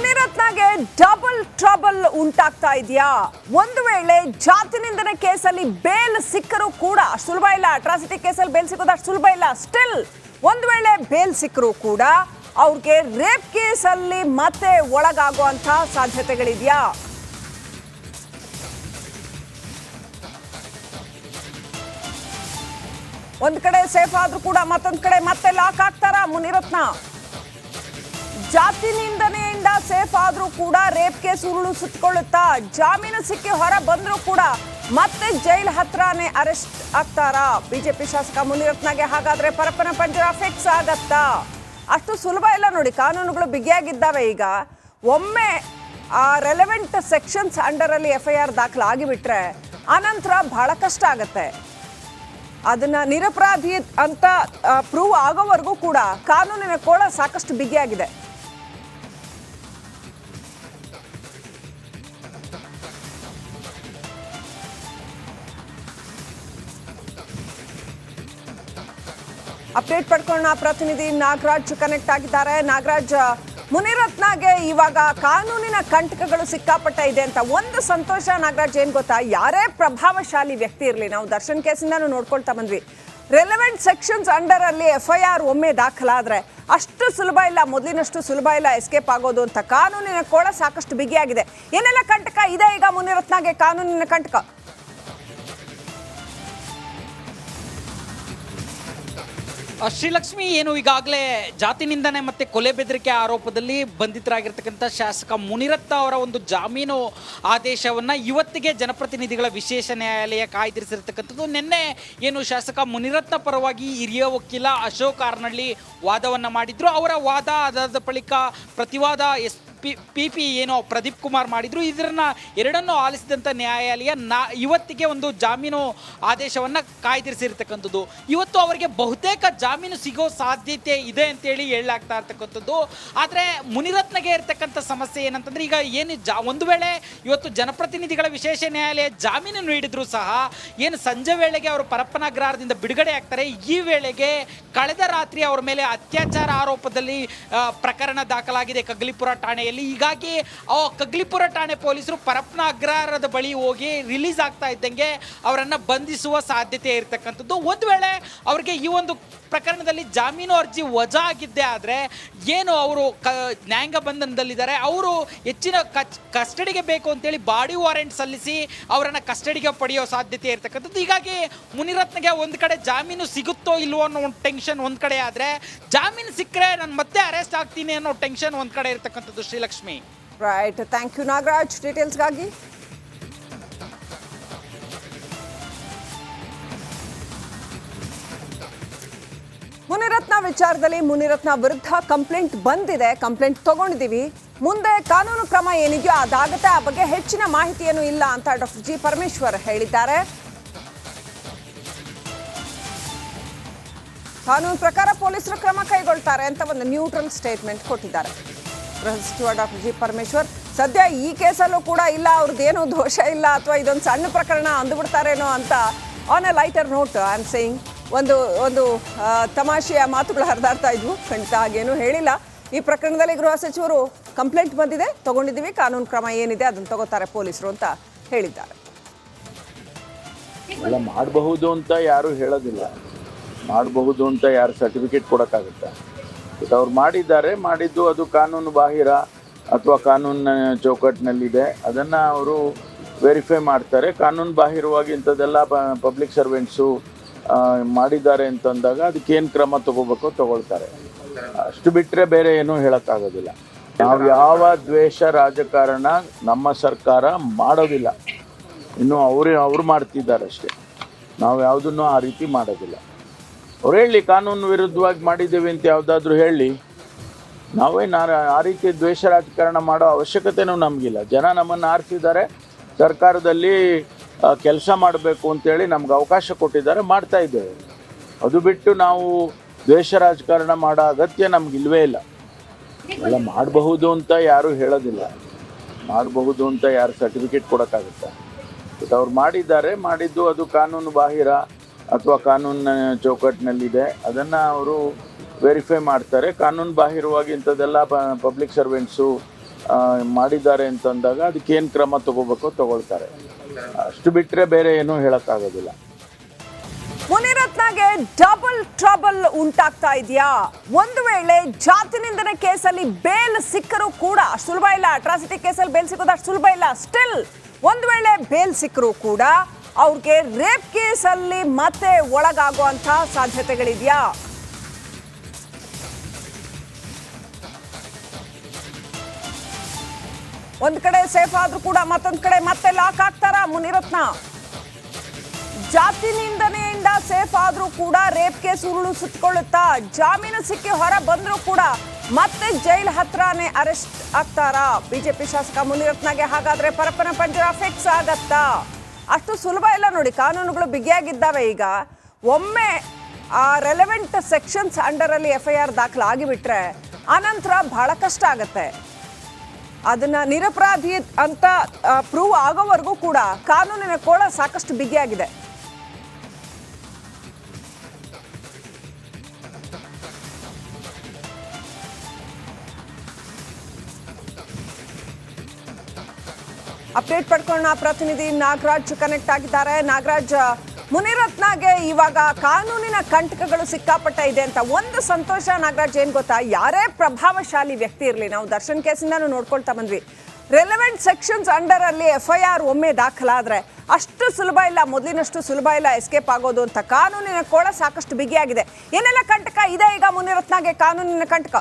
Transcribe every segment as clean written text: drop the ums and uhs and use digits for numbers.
ಮುನಿರತ್ನಗೆ double trouble ಉಂಟಾಗ್ತಾ ಇದೆಯಾ? ಒಂದು ವೇಳೆ ಜಾತಿ ನಿಂದನೆ ಕೇಸಲ್ಲಿ ಬೇಲ್ ಸಿಕ್ಕರೂ ಕೂಡ ಸುಲಭ ಇಲ್ಲ. ಅಟ್ರಾಸಿಟಿ ಕೇಸಲ್ಲಿ ಬೇಲ್ ಸಿಕ್ಕೋದು ಅಷ್ಟು ಸುಲಭ ಇಲ್ಲ. ಸ್ಟಿಲ್ ಒಂದು ವೇಳೆ ಬೇಲ್ ಸಿಕ್ಕರೂ ಕೂಡ ಅವ್ರಿಗೆ ರೇಪ್ ಕೇಸಲ್ಲಿ ಮತ್ತೆ ಒಳಗಾಗುವಂತ ಸಾಧ್ಯತೆಗಳಿದೆಯಾ? ಒಂದ್ ಕಡೆ ಸೇಫ್ ಆದ್ರೂ ಕೂಡ ಮತ್ತೊಂದ್ ಕಡೆ ಮತ್ತೆ ಲಾಕ್ ಆಗ್ತಾರ ಮುನಿರತ್ನ? ಜಾತಿ ನಿಂದನೆಯಿಂದ ಸೇಫ್ ಆದ್ರೂ ಕೂಡ ರೇಪ್ ಕೇಸ್ ಉರುಳು ಸುತ್ತಕೊಳ್ಳುತ್ತಾ? ಜಾಮೀನು ಸಿಕ್ಕಿ ಹೊರ ಬಂದ್ರೂ ಕೂಡ ಮತ್ತೆ ಜೈಲ್ ಹತ್ರನೇ ಅರೆಸ್ಟ್ ಆಗ್ತಾರಾ? ಬಿಜೆಪಿ ಶಾಸಕ ಮುನಿರತ್ನಗೆ ಹಾಗಾದ್ರೆ ಪರಪ್ಪನ ಪಂಜರ ಫಿಕ್ಸ್ ಆಗತ್ತಾ? ಅಷ್ಟು ಸುಲಭ ಇಲ್ಲ ನೋಡಿ. ಕಾನೂನುಗಳು ಬಿಗಿಯಾಗಿದ್ದಾವೆ. ಈಗ ಒಮ್ಮೆ ಆ ರೆಲೆವೆಂಟ್ ಸೆಕ್ಷನ್ಸ್ ಅಂಡರ್ ಅಲ್ಲಿ FIR ದಾಖಲಾಗಿಬಿಟ್ರೆ ಆನಂತರ ಬಹಳ ಕಷ್ಟ ಆಗತ್ತೆ. ಅದನ್ನ ನಿರಪರಾಧಿ ಅಂತ ಪ್ರೂವ್ ಆಗೋವರೆಗೂ ಕೂಡ ಕಾನೂನಿನ ಕೋಳ ಸಾಕಷ್ಟು ಬಿಗಿಯಾಗಿದೆ. ಅಪ್ಡೇಟ್ ಪಡ್ಕೊಳ್ಳೋಣ. ಪ್ರತಿನಿಧಿ ನಾಗರಾಜ್ ಕನೆಕ್ಟ್ ಆಗಿದ್ದಾರೆ. ನಾಗರಾಜ್, ಮುನಿರತ್ನಗೆ ಇವಾಗ ಕಾನೂನಿನ ಕಂಟಕಗಳು ಸಿಕ್ಕಾಪಟ್ಟೆ ಇದೆ ಅಂತ ಒಂದು ಸಂತೋಷ ನಾಗರಾಜ್, ಏನ್ ಗೊತ್ತಾ, ಯಾರೇ ಪ್ರಭಾವಶಾಲಿ ವ್ಯಕ್ತಿ ಇರಲಿ, ನಾವು ದರ್ಶನ್ ಕೇಸಿಂದಾನು ನೋಡ್ಕೊಳ್ತಾ ಬಂದ್ವಿ, ರೆಲೆವೆಂಟ್ ಸೆಕ್ಷನ್ಸ್ ಅಂಡರ್ ಅಲ್ಲಿ FIR ಒಮ್ಮೆ ದಾಖಲಾದ್ರೆ ಅಷ್ಟು ಸುಲಭ ಇಲ್ಲ, ಮೊದಲಿನಷ್ಟು ಸುಲಭ ಇಲ್ಲ ಎಸ್ಕೇಪ್ ಆಗೋದು ಅಂತ. ಕಾನೂನಿನ ಕೋಳ ಸಾಕಷ್ಟು ಬಿಗಿಯಾಗಿದೆ. ಏನೆಲ್ಲ ಕಂಟಕ ಇದೆ ಈಗ ಮುನಿರತ್ನಗೆ ಕಾನೂನಿನ ಕಂಟಕ? ಶ್ರೀಲಕ್ಷ್ಮಿ, ಏನು ಈಗಾಗಲೇ ಜಾತಿ ನಿಂದನೆ ಮತ್ತು ಕೊಲೆ ಬೆದರಿಕೆ ಆರೋಪದಲ್ಲಿ ಬಂಧಿತರಾಗಿರ್ತಕ್ಕಂಥ ಶಾಸಕ ಮುನಿರತ್ನ ಅವರ ಒಂದು ಜಾಮೀನು ಆದೇಶವನ್ನು ಇವತ್ತಿಗೆ ಜನಪ್ರತಿನಿಧಿಗಳ ವಿಶೇಷ ನ್ಯಾಯಾಲಯ ಕಾಯ್ದಿರಿಸಿರ್ತಕ್ಕಂಥದ್ದು. ನಿನ್ನೆ ಏನು ಶಾಸಕ ಮುನಿರತ್ನ ಪರವಾಗಿ ಹಿರಿಯ ವಕೀಲ ಅಶೋಕ್ ಆರ್ನಳ್ಳಿ ವಾದವನ್ನು ಮಾಡಿದ್ರು. ಅವರ ವಾದ ಆಧಾರದ ಬಳಿಕ ಪ್ರತಿವಾದ ಪಿ ಏನೋ ಪ್ರದೀಪ್ ಕುಮಾರ್ ಮಾಡಿದ್ರು. ಇದನ್ನ ಎರಡನ್ನೂ ಆಲಿಸಿದಂಥ ನ್ಯಾಯಾಲಯ ಇವತ್ತಿಗೆ ಒಂದು ಜಾಮೀನು ಆದೇಶವನ್ನು ಕಾಯ್ದಿರಿಸಿರ್ತಕ್ಕಂಥದ್ದು. ಇವತ್ತು ಅವರಿಗೆ ಬಹುತೇಕ ಜಾಮೀನು ಸಿಗೋ ಸಾಧ್ಯತೆ ಇದೆ ಅಂತೇಳಿ ಹೇಳಲಾಗ್ತಾ ಇರ್ತಕ್ಕಂಥದ್ದು. ಆದರೆ ಮುನಿರತ್ನಗೆ ಇರ್ತಕ್ಕಂಥ ಸಮಸ್ಯೆ ಏನಂತಂದ್ರೆ, ಈಗ ಏನು ಒಂದು ವೇಳೆ ಇವತ್ತು ಜನಪ್ರತಿನಿಧಿಗಳ ವಿಶೇಷ ನ್ಯಾಯಾಲಯ ಜಾಮೀನು ನೀಡಿದ್ರು ಸಹ ಏನು ಸಂಜೆ ವೇಳೆಗೆ ಅವರು ಪರಪ್ಪನ ಅಗ್ರಹಾರದಿಂದ ಬಿಡುಗಡೆ ಆಗ್ತಾರೆ. ಈ ವೇಳೆಗೆ ಕಳೆದ ರಾತ್ರಿ ಅವರ ಮೇಲೆ ಅತ್ಯಾಚಾರ ಆರೋಪದಲ್ಲಿ ಪ್ರಕರಣ ದಾಖಲಾಗಿದೆ ಕಗ್ಲಿಪುರ ಠಾಣೆಯಲ್ಲಿ. ಹೀಗಾಗಿ ಕಗ್ಲಿಪುರ ಠಾಣೆ ಪೊಲೀಸರು ಪರಪ್ಪನ ಅಗ್ರಹಾರದ ಬಳಿ ಹೋಗಿ ರಿಲೀಸ್ ಆಗ್ತಾ ಇದ್ದಂಗೆ ಅವರನ್ನು ಬಂಧಿಸುವ ಸಾಧ್ಯತೆ ಇರತಕ್ಕಂಥದ್ದು. ಒಂದು ವೇಳೆ ಅವರಿಗೆ ಈ ಒಂದು ಪ್ರಕರಣದಲ್ಲಿ ಜಾಮೀನು ಅರ್ಜಿ ವಜಾ ಆಗಿದ್ದೇ ಆದರೆ ಏನು ಅವರು ನ್ಯಾಯಾಂಗ ಬಂಧನದಲ್ಲಿದ್ದಾರೆ, ಅವರು ಹೆಚ್ಚಿನ ಕಸ್ಟಡಿಗೆ ಬೇಕು ಅಂತೇಳಿ ಬಾಡಿ ವಾರೆಂಟ್ ಸಲ್ಲಿಸಿ ಅವರನ್ನು ಕಸ್ಟಡಿಗೆ ಪಡೆಯೋ ಸಾಧ್ಯತೆ ಇರತಕ್ಕಂಥದ್ದು. ಹೀಗಾಗಿ ಮುನಿರತ್ನಗೆ ಒಂದು ಕಡೆ ಜಾಮೀನು ಸಿಗುತ್ತೋ ಇಲ್ವೋ ಅನ್ನೋ ಒಂದು ಟೆನ್ಷನ್ ಒಂದು ಕಡೆ, ಆದರೆ ಜಾಮೀನು ಸಿಕ್ಕರೆ ನಾನು ಮತ್ತೆ ಅರೆಸ್ಟ್ ಆಗ್ತೀನಿ ಅನ್ನೋ ಟೆನ್ಷನ್ ಒಂದು ಕಡೆ ಇರತಕ್ಕಂಥದ್ದು. Srilakshmi, right, thank you Nagaraj ಡೀಟೇಲ್ಸ್ಗಾಗಿ. ಮುನಿರತ್ನ ವಿಚಾರದಲ್ಲಿ ಮುನಿರತ್ನ ವಿರುದ್ಧ ಕಂಪ್ಲೇಂಟ್ ಬಂದಿದೆ, ಕಂಪ್ಲೇಂಟ್ ತಗೊಂಡಿದ್ದೀವಿ. ಮುಂದೆ ಕಾನೂನು ಕ್ರಮ ಏನಿದೆಯೋ ಅದಾಗತ್ತೆ. ಆ ಬಗ್ಗೆ ಹೆಚ್ಚಿನ ಮಾಹಿತಿಯೇನು ಇಲ್ಲ ಅಂತ ಡಾಕ್ಟರ್ ಜಿ ಪರಮೇಶ್ವರ್ ಹೇಳಿದ್ದಾರೆ. ಕಾನೂನು ಪ್ರಕಾರ ಪೊಲೀಸರು ಕ್ರಮ ಕೈಗೊಳ್ತಾರೆ ಅಂತ ಒಂದು ನ್ಯೂಟ್ರಲ್ ಸ್ಟೇಟ್ಮೆಂಟ್ ಕೊಟ್ಟಿದ್ದಾರೆ ಗೃಹ ಸಚಿವ ಡಾಕ್ಟರ್ ಜಿ ಪರಮೇಶ್ವರ್. ಸದ್ಯ ಈ ಕೇಸಲ್ಲೂ ಕೂಡ ಇಲ್ಲ, ಅವ್ರದ್ದೇನೋ ದೋಷ ಇಲ್ಲ ಅಥವಾ ಇದೊಂದು ಸಣ್ಣ ಪ್ರಕರಣ ಅಂದುಬಿಡ್ತಾರೇನೋ ಅಂತ on A lighter note I am saying ಒಂದು ತಮಾಷೆಯ ಮಾತುಗಳು ಹರಿದಾಡ್ತಾ ಇದ್ವು. ಖಂಡಿತ ಹಾಗೇನೂ ಹೇಳಿಲ್ಲ. ಈ ಪ್ರಕರಣದಲ್ಲಿ ಗೃಹ ಸಚಿವರು ಕಂಪ್ಲೇಂಟ್ ಬಂದಿದೆ, ತಗೊಂಡಿದ್ದೀವಿ, ಕಾನೂನು ಕ್ರಮ ಏನಿದೆ ಅದನ್ನು ತಗೋತಾರೆ ಪೊಲೀಸರು ಅಂತ ಹೇಳಿದ್ದಾರೆ. ಎಲ್ಲ ಮಾಡಬಹುದು ಅಂತ ಯಾರು ಹೇಳೋದಿಲ್ಲ, ಮಾಡಬಹುದು ಅಂತ ಯಾರು ಸರ್ಟಿಫಿಕೇಟ್ ಕೊಡೋಕ್ಕಾಗುತ್ತೆ. ಬಟ್ ಅವ್ರು ಮಾಡಿದ್ದು ಅದು ಕಾನೂನು ಬಾಹಿರ ಅಥವಾ ಕಾನೂನಿನ ಚೌಕಟ್ಟಿನಲ್ಲಿದೆ, ಅದನ್ನು ಅವರು ವೆರಿಫೈ ಮಾಡ್ತಾರೆ. ಕಾನೂನು ಬಾಹಿರವಾಗಿ ಇಂಥದ್ದೆಲ್ಲ ಪಬ್ಲಿಕ್ ಸರ್ವೆಂಟ್ಸು ಮಾಡಿದ್ದಾರೆ ಅಂತಂದಾಗ ಅದಕ್ಕೇನು ಕ್ರಮ ತಗೋಬೇಕೋ ತಗೊಳ್ತಾರೆ. ಅಷ್ಟು ಬಿಟ್ಟರೆ ಬೇರೆ ಏನೂ ಹೇಳೋಕ್ಕಾಗೋದಿಲ್ಲ. ನಾವು ಯಾವ ದ್ವೇಷ ರಾಜಕಾರಣ ನಮ್ಮ ಸರ್ಕಾರ ಮಾಡೋದಿಲ್ಲ, ಇನ್ನು ಅವರು ಮಾಡ್ತಿದ್ದಾರೆ ಅಷ್ಟೇ. ನಾವು ಯಾವುದನ್ನು ಆ ರೀತಿ ಮಾಡೋದಿಲ್ಲ. ಅವ್ರು ಹೇಳಿ ಕಾನೂನು ವಿರುದ್ಧವಾಗಿ ಮಾಡಿದ್ದೇವೆ ಅಂತ ಯಾವುದಾದ್ರೂ ಹೇಳಿ, ಆ ರೀತಿ ದ್ವೇಷ ರಾಜಕಾರಣ ಮಾಡೋ ಅವಶ್ಯಕತೆನೂ ನಮಗಿಲ್ಲ. ಜನ ನಮ್ಮನ್ನು ಆರಿಸಿದ್ದಾರೆ, ಸರ್ಕಾರದಲ್ಲಿ ಕೆಲಸ ಮಾಡಬೇಕು ಅಂತೇಳಿ ನಮ್ಗೆ ಅವಕಾಶ ಕೊಟ್ಟಿದ್ದಾರೆ, ಮಾಡ್ತಾ ಇದ್ದೇವೆ. ಅದು ಬಿಟ್ಟು ನಾವು ದ್ವೇಷ ರಾಜಕಾರಣ ಮಾಡೋ ಅಗತ್ಯ ನಮಗಿಲ್ವೇ ಇಲ್ಲ. ಎಲ್ಲ ಮಾಡಬಹುದು ಅಂತ ಯಾರು ಹೇಳೋದಿಲ್ಲ, ಮಾಡಬಹುದು ಅಂತ ಯಾರು ಸರ್ಟಿಫಿಕೇಟ್ ಕೊಡೋಕ್ಕಾಗುತ್ತೆ. ಬಟ್ ಅವ್ರು ಮಾಡಿದ್ದು ಅದು ಕಾನೂನು ಬಾಹಿರ ಅಥವಾ ಕಾನೂನಿನ ಚೌಕಟ್ಟಿನಲ್ಲಿದೆ, ಅದನ್ನು ಅವರು ವೆರಿಫೈ ಮಾಡ್ತಾರೆ. ಕಾನೂನು ಬಾಹಿರವಾಗಿ ಇಂಥದ್ದೆಲ್ಲ ಪಬ್ಲಿಕ್ ಸರ್ವೆಂಟ್ಸು ಮಾಡಿದ್ದಾರೆ ಅಂತಂದಾಗ ಅದಕ್ಕೇನು ಕ್ರಮ ತಗೋಬೇಕೋ ತಗೊಳ್ತಾರೆ. ಅಷ್ಟು ಬಿಟ್ಟರೆ ಬೇರೆ ಏನೂ ಹೇಳೋಕ್ಕಾಗೋದಿಲ್ಲ. ಮುನಿರತ್ನಗೆ ಡಬಲ್ ಟ್ರಬಲ್ ಉಂಟಾಗ್ತಾ ಇದೆಯಾ? ಒಂದು ವೇಳೆ ಜಾತಿ ನಿಂದನೆ ಕೇಸಲ್ಲಿ ಬೇಲ್ ಸಿಕ್ಕರೂ ಕೂಡ ಅಷ್ಟು ಸುಲಭ ಇಲ್ಲ. ಅಟ್ರಾಸಿಟಿ ಕೇಸಲ್ಲಿ ಬೇಲ್ ಸಿಕ್ಕೋದು ಅಷ್ಟು ಸುಲಭ ಇಲ್ಲ. ಸ್ಟಿಲ್ ಒಂದು ವೇಳೆ ಬೇಲ್ ಸಿಕ್ಕರೂ ಕೂಡ ಅವ್ರಿಗೆ ರೇಪ್ ಕೇಸಲ್ಲಿ ಮತ್ತೆ ಒಳಗಾಗುವಂತ ಸಾಧ್ಯತೆಗಳಿದೆಯಾ? ಒಂದ್ ಕಡೆ ಸೇಫ್ ಆದ್ರೂ ಕೂಡ ಮತ್ತೊಂದ್ ಕಡೆ ಮತ್ತೆ ಲಾಕ್ ಆಗ್ತಾರ ಮುನಿರತ್ನ? ಜಾತಿ ನಿಂದನೆಯಿಂದ ಸೇಫ್ ಆದ್ರೂ ಕೂಡ ರೇಪ್ ಕೇಸ್ ಉರುಳು ಸುತ್ತಕೊಳ್ಳುತ್ತಾ? ಜಾಮೀನು ಸಿಕ್ಕಿ ಹೊರ ಬಂದ್ರೂ ಕೂಡ ಮತ್ತೆ ಜೈಲ್ ಹತ್ರನೇ ಅರೆಸ್ಟ್ ಆಗ್ತಾರಾ? ಬಿಜೆಪಿ ಶಾಸಕ ಮುನಿರತ್ನಗೆ ಹಾಗಾದ್ರೆ ಪರಪ್ಪನ ಪಂಜರ ಫಿಕ್ಸ್ ಆಗತ್ತಾ? ಅಷ್ಟು ಸುಲಭ ಇಲ್ಲ ನೋಡಿ. ಕಾನೂನುಗಳು ಬಿಗಿಯಾಗಿದ್ದಾವೆ. ಈಗ ಒಮ್ಮೆ ಆ ರೆಲೆವೆಂಟ್ ಸೆಕ್ಷನ್ಸ್ ಅಂಡರ್ ಅಲ್ಲಿ FIR ದಾಖಲಾಗಿಬಿಟ್ರೆ ಆನಂತರ ಬಹಳ ಕಷ್ಟ ಆಗತ್ತೆ. ಅದನ್ನ ನಿರಪರಾಧಿ ಅಂತ ಪ್ರೂವ್ ಆಗೋವರೆಗೂ ಕೂಡ ಕಾನೂನಿನ ಕೋಳ ಸಾಕಷ್ಟು ಬಿಗಿಯಾಗಿದೆ. ಅಪ್ಡೇಟ್ ಪಡ್ಕೊಳ್ಳೋಣ. ಪ್ರತಿನಿಧಿ ನಾಗರಾಜ್ ಕನೆಕ್ಟ್ ಆಗಿದ್ದಾರೆ. ನಾಗರಾಜ್, ಮುನಿರತ್ನಗೆ ಇವಾಗ ಕಾನೂನಿನ ಕಂಟಕಗಳು ಸಿಕ್ಕಾಪಟ್ಟೆ ಇದೆ ಅಂತ ಒಂದು ಸಂತೋಷ ನಾಗರಾಜ್, ಏನ್ ಗೊತ್ತಾ, ಯಾರೇ ಪ್ರಭಾವಶಾಲಿ ವ್ಯಕ್ತಿ ಇರಲಿ, ನಾವು ದರ್ಶನ್ ಕೇಸಿಂದಾನು ನೋಡ್ಕೊಳ್ತಾ ಬಂದ್ವಿ, ರೆಲೆವೆಂಟ್ ಸೆಕ್ಷನ್ಸ್ ಅಂಡರ್ ಅಲ್ಲಿ FIR ಒಮ್ಮೆ ದಾಖಲಾದ್ರೆ ಅಷ್ಟು ಸುಲಭ ಇಲ್ಲ, ಮೊದಲಿನಷ್ಟು ಸುಲಭ ಇಲ್ಲ ಎಸ್ಕೇಪ್ ಆಗೋದು ಅಂತ. ಕಾನೂನಿನ ಕೋಳ ಸಾಕಷ್ಟು ಬಿಗಿಯಾಗಿದೆ. ಏನೆಲ್ಲ ಕಂಟಕ ಇದೆ ಈಗ ಮುನಿರತ್ನಗೆ ಕಾನೂನಿನ ಕಂಟಕ?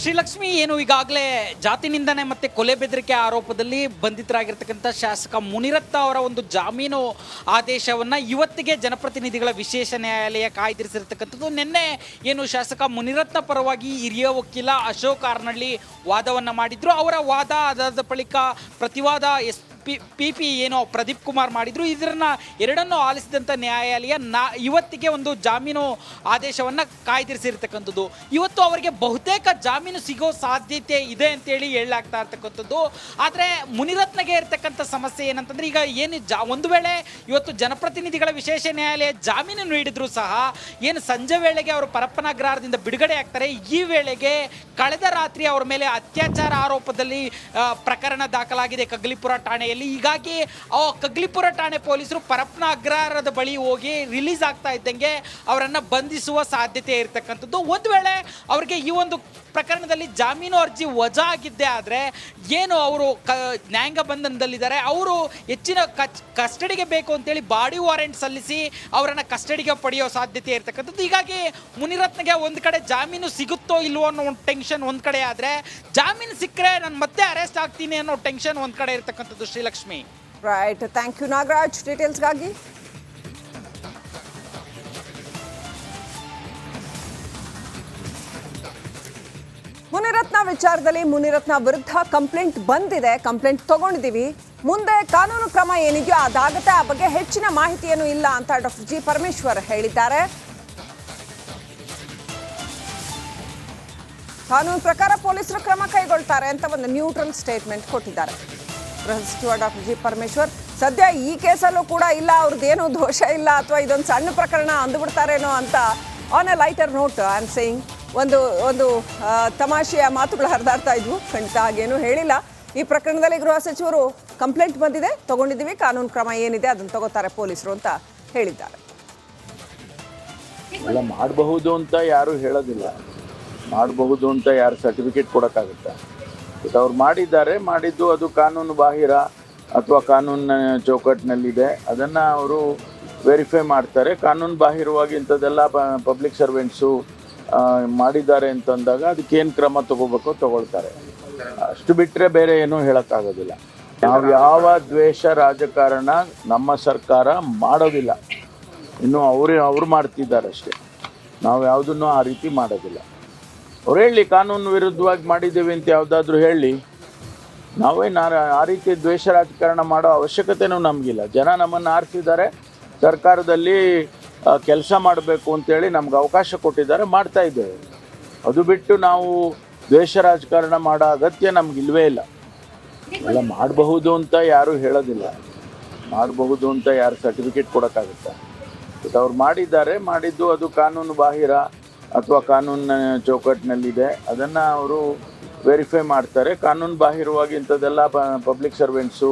ಶ್ರೀಲಕ್ಷ್ಮಿ, ಏನು ಈಗಾಗಲೇ ಜಾತಿ ನಿಂದನೆ ಮತ್ತೆ ಕೊಲೆ ಬೆದರಿಕೆ ಆರೋಪದಲ್ಲಿ ಬಂಧಿತರಾಗಿರ್ತಕ್ಕಂಥ ಶಾಸಕ ಮುನಿರತ್ನ ಅವರ ಒಂದು ಜಾಮೀನು ಆದೇಶವನ್ನು ಇವತ್ತಿಗೆ ಜನಪ್ರತಿನಿಧಿಗಳ ವಿಶೇಷ ನ್ಯಾಯಾಲಯ ಕಾಯ್ದಿರಿಸಿರ್ತಕ್ಕಂಥದ್ದು. ನಿನ್ನೆ ಏನು ಶಾಸಕ ಮುನಿರತ್ನ ಪರವಾಗಿ ಹಿರಿಯ ವಕೀಲ ಅಶೋಕ್ ಆರ್ನಳ್ಳಿ ವಾದವನ್ನು ಮಾಡಿದ್ರು. ಅವರ ವಾದ ಅದಾದ ಬಳಿಕ ಪ್ರತಿವಾದ ಪಿ ಏನೋ ಪ್ರದೀಪ್ ಕುಮಾರ್ ಮಾಡಿದ್ರು. ಇದನ್ನ ಎರಡನ್ನೂ ಆಲಿಸಿದಂಥ ನ್ಯಾಯಾಲಯ ಇವತ್ತಿಗೆ ಒಂದು ಜಾಮೀನು ಆದೇಶವನ್ನು ಕಾಯ್ದಿರಿಸಿರ್ತಕ್ಕಂಥದ್ದು. ಇವತ್ತು ಅವರಿಗೆ ಬಹುತೇಕ ಜಾಮೀನು ಸಿಗೋ ಸಾಧ್ಯತೆ ಇದೆ ಅಂತೇಳಿ ಹೇಳಲಾಗ್ತಾ ಇರ್ತಕ್ಕಂಥದ್ದು. ಆದರೆ ಮುನಿರತ್ನಗೆ ಇರ್ತಕ್ಕಂಥ ಸಮಸ್ಯೆ ಏನಂತಂದ್ರೆ, ಈಗ ಏನು ಒಂದು ವೇಳೆ ಇವತ್ತು ಜನಪ್ರತಿನಿಧಿಗಳ ವಿಶೇಷ ನ್ಯಾಯಾಲಯ ಜಾಮೀನು ನೀಡಿದ್ರು ಸಹ ಏನು ಸಂಜೆ ವೇಳೆಗೆ ಅವರು ಪರಪ್ಪನ ಅಗ್ರಹಾರದಿಂದ ಬಿಡುಗಡೆ ಆಗ್ತಾರೆ. ಈ ವೇಳೆಗೆ ಕಳೆದ ರಾತ್ರಿ ಅವರ ಮೇಲೆ ಅತ್ಯಾಚಾರ ಆರೋಪದಲ್ಲಿ ಪ್ರಕರಣ ದಾಖಲಾಗಿದೆ ಕಗ್ಲಿಪುರ ಠಾಣೆಯಲ್ಲಿ. ಹೀಗಾಗಿ ಕಗ್ಲಿಪುರ ಠಾಣೆ ಪೊಲೀಸರು ಪರಪ್ಪನ ಅಗ್ರಹಾರದ ಬಳಿ ಹೋಗಿ ರಿಲೀಸ್ ಆಗ್ತಾ ಇದ್ದಂಗೆ ಅವರನ್ನು ಬಂಧಿಸುವ ಸಾಧ್ಯತೆ ಇರತಕ್ಕಂಥದ್ದು. ಒಂದು ವೇಳೆ ಅವರಿಗೆ ಈ ಒಂದು ಪ್ರಕರಣದಲ್ಲಿ ಜಾಮೀನು ಅರ್ಜಿ ವಜಾ ಆಗಿದ್ದೇ ಆದರೆ ಏನು ಅವರು ನ್ಯಾಯಾಂಗ ಬಂಧನದಲ್ಲಿದ್ದಾರೆ, ಅವರು ಹೆಚ್ಚಿನ ಕಸ್ಟಡಿಗೆ ಬೇಕು ಅಂತೇಳಿ ಬಾಡಿ ವಾರೆಂಟ್ ಸಲ್ಲಿಸಿ ಅವರನ್ನು ಕಸ್ಟಡಿಗೆ ಪಡೆಯೋ ಸಾಧ್ಯತೆ ಇರತಕ್ಕಂಥದ್ದು. ಹೀಗಾಗಿ ಮುನಿರತ್ನಗೆ ಒಂದು ಕಡೆ ಜಾಮೀನು ಸಿಗುತ್ತೋ ಇಲ್ವೋ ಅನ್ನೋ ಒಂದು ಟೆನ್ಷನ್ ಒಂದು ಕಡೆ ಆದರೆ, ಜಾಮೀನು ಸಿಕ್ಕರೆ ನಾನು ಮತ್ತೆ ಅರೆಸ್ಟ್ ಆಗ್ತೀನಿ ಅನ್ನೋ ಟೆನ್ಷನ್ ಒಂದು ಕಡೆ ಇರತಕ್ಕಂಥದ್ದು. Srilakshmi, right, thank you Nagaraj ಡೀಟೇಲ್ಸ್ಗಾಗಿ. ಮುನಿರತ್ನ ವಿಚಾರದಲ್ಲಿ ಮುನಿರತ್ನ ವಿರುದ್ಧ ಕಂಪ್ಲೇಂಟ್ ಬಂದಿದೆ, ಕಂಪ್ಲೇಂಟ್ ತಗೊಂಡಿದ್ದೀವಿ. ಮುಂದೆ ಕಾನೂನು ಕ್ರಮ ಏನಿದೆಯೋ ಅದಾಗತ್ತೆ. ಆ ಬಗ್ಗೆ ಹೆಚ್ಚಿನ ಮಾಹಿತಿಯೇನು ಇಲ್ಲ ಅಂತ ಡಾಕ್ಟರ್ ಜಿ ಪರಮೇಶ್ವರ್ ಹೇಳಿದ್ದಾರೆ. ಕಾನೂನು ಪ್ರಕಾರ ಪೊಲೀಸರು ಕ್ರಮ ಕೈಗೊಳ್ತಾರೆ ಅಂತ ಒಂದು ನ್ಯೂಟ್ರಲ್ ಸ್ಟೇಟ್ಮೆಂಟ್ ಕೊಟ್ಟಿದ್ದಾರೆ ಗೃಹ ಸಚಿವ ಡಾಕ್ಟರ್ ಜಿ ಪರಮೇಶ್ವರ್. ಸದ್ಯ ಈ ಕೇಸಲ್ಲೂ ಕೂಡ ಇಲ್ಲ ಅವ್ರದ್ದೇನೋ ದೋಷ ಇಲ್ಲ ಅಥವಾ ಇದೊಂದು ಸಣ್ಣ ಪ್ರಕರಣ ಅಂದುಬಿಡ್ತಾರೇನೋ ಅಂತ on A lighter note I am saying ಒಂದು ತಮಾಷೆಯ ಮಾತುಗಳು ಹರಿದಾಡ್ತಾ ಇದ್ವು. ಖಂಡಿತ ಹಾಗೇನೂ ಹೇಳಿಲ್ಲ. ಈ ಪ್ರಕರಣದಲ್ಲಿ ಗೃಹ ಸಚಿವರು ಕಂಪ್ಲೇಂಟ್ ಬಂದಿದೆ, ತಗೊಂಡಿದ್ದೀವಿ, ಕಾನೂನು ಕ್ರಮ ಏನಿದೆ ಅದನ್ನು ತಗೋತಾರೆ ಪೊಲೀಸರು ಅಂತ ಹೇಳಿದ್ದಾರೆ. ಎಲ್ಲ ಮಾಡಬಹುದು ಅಂತ ಯಾರು ಹೇಳೋದಿಲ್ಲ, ಮಾಡಬಹುದು ಅಂತ ಯಾರು ಸರ್ಟಿಫಿಕೇಟ್ ಕೊಡೋಕ್ಕಾಗುತ್ತೆ. ಬಟ್ ಅವ್ರು ಮಾಡಿದ್ದಾರೆ, ಮಾಡಿದ್ದು ಅದು ಕಾನೂನು ಬಾಹಿರ ಅಥವಾ ಕಾನೂನಿನ ಚೌಕಟ್ಟಿನಲ್ಲಿದೆ, ಅದನ್ನು ಅವರು ವೆರಿಫೈ ಮಾಡ್ತಾರೆ. ಕಾನೂನು ಬಾಹಿರವಾಗಿ ಇಂಥದ್ದೆಲ್ಲ ಪಬ್ಲಿಕ್ ಸರ್ವೆಂಟ್ಸು ಮಾಡಿದ್ದಾರೆ ಅಂತಂದಾಗ ಅದಕ್ಕೇನು ಕ್ರಮ ತಗೋಬೇಕೋ ತಗೊಳ್ತಾರೆ. ಅಷ್ಟು ಬಿಟ್ಟರೆ ಬೇರೆ ಏನೂ ಹೇಳೋಕ್ಕಾಗೋದಿಲ್ಲ. ನಾವು ಯಾವ ದ್ವೇಷ ರಾಜಕಾರಣ ನಮ್ಮ ಸರ್ಕಾರ ಮಾಡೋದಿಲ್ಲ. ಇನ್ನು ಅವರು ಮಾಡ್ತಿದ್ದಾರೆ ಅಷ್ಟೇ, ನಾವು ಯಾವುದನ್ನು ಆ ರೀತಿ ಮಾಡೋದಿಲ್ಲ. ಅವ್ರು ಹೇಳಿ ಕಾನೂನು ವಿರುದ್ಧವಾಗಿ ಮಾಡಿದ್ದೇವೆ ಅಂತ ಯಾವುದಾದ್ರೂ ಹೇಳಿ, ಆ ರೀತಿ ದ್ವೇಷ ರಾಜಕಾರಣ ಮಾಡೋ ಅವಶ್ಯಕತೆನೂ ನಮಗಿಲ್ಲ. ಜನ ನಮ್ಮನ್ನು ಆರಿಸಿದ್ದಾರೆ, ಸರ್ಕಾರದಲ್ಲಿ ಕೆಲಸ ಮಾಡಬೇಕು ಅಂತೇಳಿ ನಮ್ಗೆ ಅವಕಾಶ ಕೊಟ್ಟಿದ್ದಾರೆ, ಮಾಡ್ತಾ ಇದ್ದೇವೆ. ಅದು ಬಿಟ್ಟು ನಾವು ದ್ವೇಷ ರಾಜಕಾರಣ ಮಾಡೋ ಅಗತ್ಯ ನಮಗಿಲ್ವೇ ಇಲ್ಲ. ಎಲ್ಲ ಮಾಡಬಹುದು ಅಂತ ಯಾರೂ ಹೇಳೋದಿಲ್ಲ, ಮಾಡಬಹುದು ಅಂತ ಯಾರು ಸರ್ಟಿಫಿಕೇಟ್ ಕೊಡೋಕ್ಕಾಗುತ್ತೆ. ಬಟ್ ಅವ್ರು ಮಾಡಿದ್ದಾರೆ, ಮಾಡಿದ್ದು ಅದು ಕಾನೂನು ಬಾಹಿರ ಅಥವಾ ಕಾನೂನಿನ ಚೌಕಟ್ಟಿನಲ್ಲಿದೆ ಅದನ್ನು ಅವರು ವೆರಿಫೈ ಮಾಡ್ತಾರೆ. ಕಾನೂನು ಬಾಹಿರವಾಗಿ ಇಂಥದ್ದೆಲ್ಲ ಪಬ್ಲಿಕ್ ಸರ್ವೆಂಟ್ಸು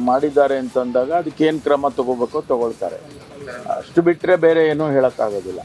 ಮಾಡಿದ್ದಾರೆ ಅಂತಂದಾಗ ಅದಕ್ಕೇನು ಕ್ರಮ ತಗೋಬೇಕೋ ತಗೊಳ್ತಾರೆ. ಅಷ್ಟು ಬಿಟ್ಟರೆ ಬೇರೆ ಏನೂ ಹೇಳೋಕ್ಕಾಗೋದಿಲ್ಲ.